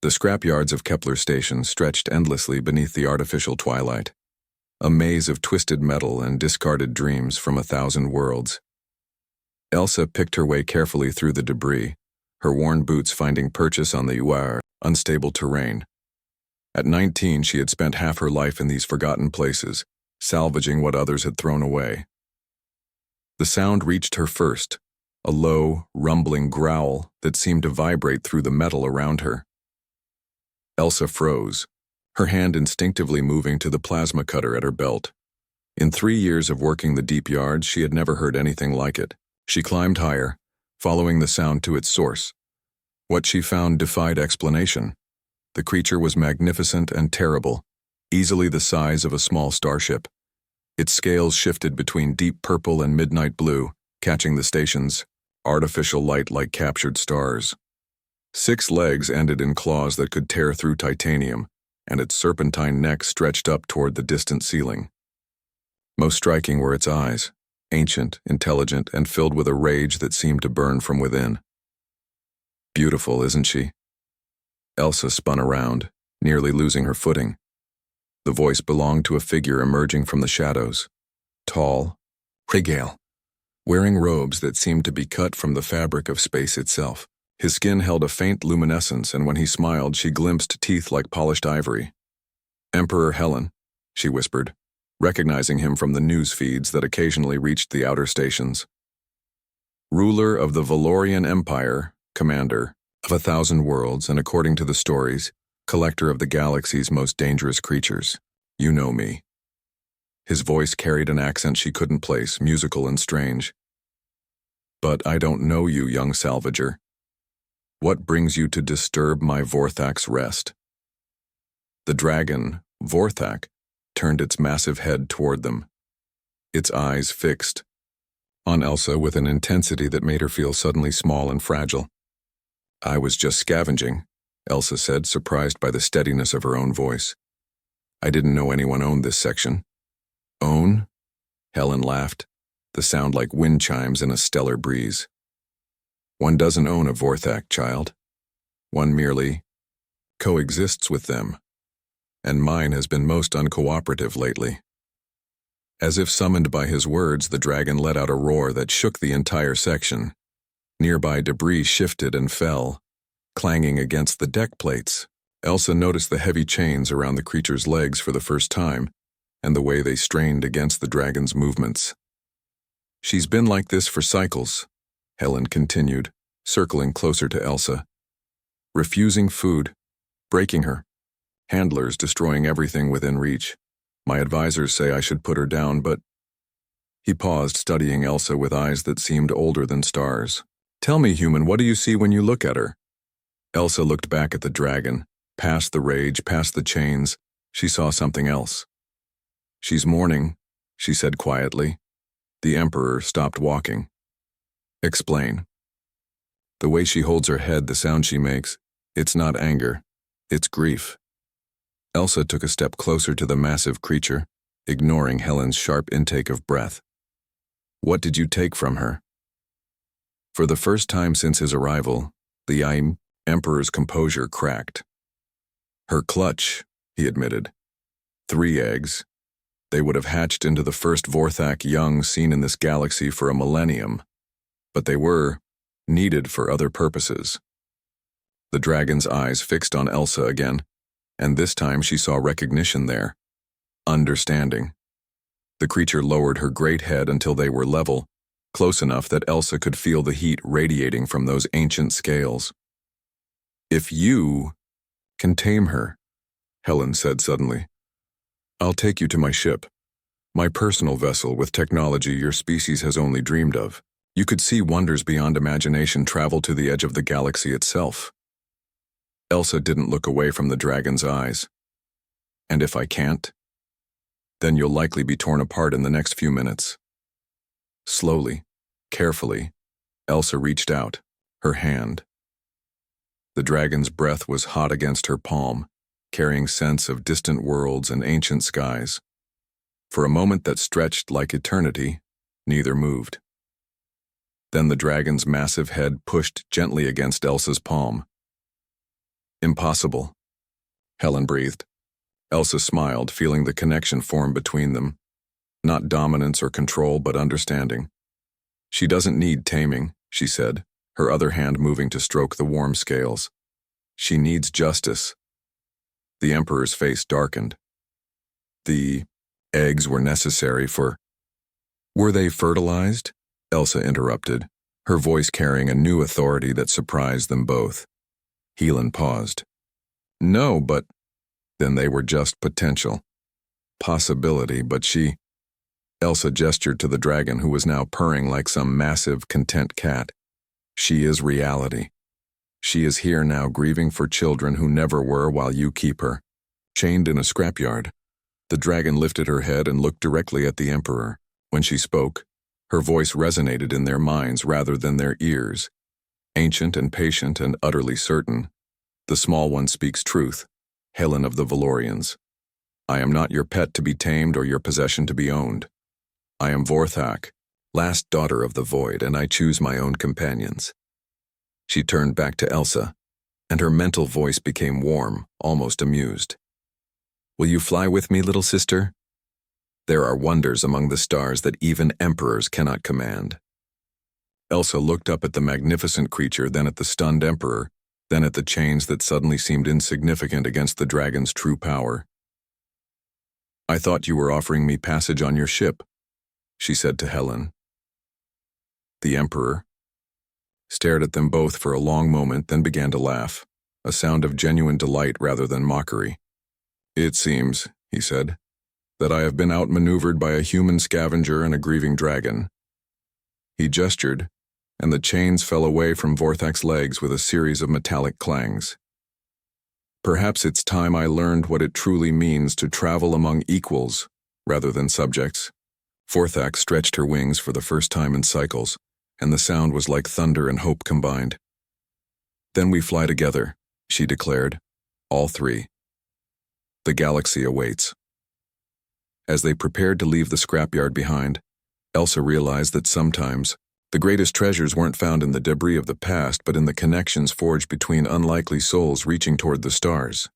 The scrapyards of Kepler Station stretched endlessly beneath the artificial twilight, a maze of twisted metal and discarded dreams from 1,000 worlds. Elsa picked her way carefully through the debris, her worn boots finding purchase on the unstable terrain. At 19, she had spent half her life in these forgotten places, salvaging what others had thrown away. The sound reached her first, a low, rumbling growl that seemed to vibrate through the metal around her. Elsa froze, her hand instinctively moving to the plasma cutter at her belt. In 3 years of working the deep yards, she had never heard anything like it. She climbed higher, following the sound to its source. What she found defied explanation. The creature was magnificent and terrible, easily the size of a small starship. Its scales shifted between deep purple and midnight blue, catching the station's artificial light like captured stars. 6 legs ended in claws that could tear through titanium, and its serpentine neck stretched up toward the distant ceiling. Most striking were its eyes, ancient, intelligent, and filled with a rage that seemed to burn from within. Beautiful, isn't she? Elsa spun around, nearly losing her footing. The voice belonged to a figure emerging from the shadows. Tall, regal, wearing robes that seemed to be cut from the fabric of space itself. His skin held a faint luminescence, and when he smiled, she glimpsed teeth like polished ivory. "Emperor Helen," she whispered, recognizing him from the news feeds that occasionally reached the outer stations. "Ruler of the Valorian Empire, commander of 1,000 worlds, and according to the stories, collector of the galaxy's most dangerous creatures. You know me." His voice carried an accent she couldn't place, musical and strange. "But I don't know you, young salvager. What brings you to disturb my Vorthak's rest?" The dragon, Vorthak, turned its massive head toward them, its eyes fixed on Elsa with an intensity that made her feel suddenly small and fragile. "I was just scavenging," Elsa said, surprised by the steadiness of her own voice. "I didn't know anyone owned this section." "Own?" Helen laughed, the sound like wind chimes in a stellar breeze. "One doesn't own a Vorthak, child. One merely coexists with them, and mine has been most uncooperative lately." As if summoned by his words, the dragon let out a roar that shook the entire section. Nearby debris shifted and fell, clanging against the deck plates. Elsa noticed the heavy chains around the creature's legs for the first time, and the way they strained against the dragon's movements. "She's been like this for cycles," Helen continued, circling closer to Elsa. "Refusing food, breaking her, handlers destroying everything within reach. My advisors say I should put her down, but—" He paused, studying Elsa with eyes that seemed older than stars. "Tell me, human, what do you see when you look at her?" Elsa looked back at the dragon. Past the rage, past the chains, she saw something else. "She's mourning," she said quietly. The Emperor stopped walking. "Explain." "The way she holds her head, the sound she makes, it's not anger, it's grief." Elsa took a step closer to the massive creature, ignoring Helen's sharp intake of breath. "What did you take from her?" For the first time since his arrival, the Emperor's composure cracked. "Her clutch," he admitted. 3 eggs. They would have hatched into the first Vorthak young seen in this galaxy for a millennium, but they were needed for other purposes. The dragon's eyes fixed on Elsa again, and this time she saw recognition there. Understanding. The creature lowered her great head until they were level, close enough that Elsa could feel the heat radiating from those ancient scales. "If you can tame her," Helen said suddenly, "I'll take you to my ship, my personal vessel with technology your species has only dreamed of. You could see wonders beyond imagination travel to the edge of the galaxy itself." Elsa didn't look away from the dragon's eyes. "And if I can't? Then you'll likely be torn apart in the next few minutes." Slowly, carefully, Elsa reached out, her hand. The dragon's breath was hot against her palm, carrying scents of distant worlds and ancient skies. For a moment that stretched like eternity, neither moved. Then the dragon's massive head pushed gently against Elsa's palm. Impossible, Helen breathed. Elsa smiled, feeling the connection form between them. Not dominance or control, but understanding. She doesn't need taming, she said, her other hand moving to stroke the warm scales. She needs justice. The Emperor's face darkened. The eggs were necessary for... Were they fertilized? Elsa interrupted, her voice carrying a new authority that surprised them both. Helen paused. No, but... Then they were just potential. Possibility, but she... Elsa gestured to the dragon, who was now purring like some massive, content cat. She is reality. She is here now, grieving for children who never were, while you keep her. Chained in a scrapyard. The dragon lifted her head and looked directly at the Emperor. When she spoke, her voice resonated in their minds rather than their ears. Ancient and patient and utterly certain. The small one speaks truth. Helen of the Valorians. I am not your pet to be tamed or your possession to be owned. I am Vorthak, last daughter of the void, and I choose my own companions. She turned back to Elsa, and her mental voice became warm, almost amused. Will you fly with me, little sister? There are wonders among the stars that even emperors cannot command. Elsa looked up at the magnificent creature, then at the stunned Emperor, then at the chains that suddenly seemed insignificant against the dragon's true power. I thought you were offering me passage on your ship, she said to Helen. The Emperor stared at them both for a long moment, then began to laugh, a sound of genuine delight rather than mockery. It seems, he said, that I have been outmaneuvered by a human scavenger and a grieving dragon. He gestured, and the chains fell away from Vorthak's legs with a series of metallic clangs. Perhaps it's time I learned what it truly means to travel among equals rather than subjects. Vorthak stretched her wings for the first time in cycles, and the sound was like thunder and hope combined. Then we fly together, she declared, all three. The galaxy awaits. As they prepared to leave the scrapyard behind, Elsa realized that sometimes the greatest treasures weren't found in the debris of the past, but in the connections forged between unlikely souls reaching toward the stars.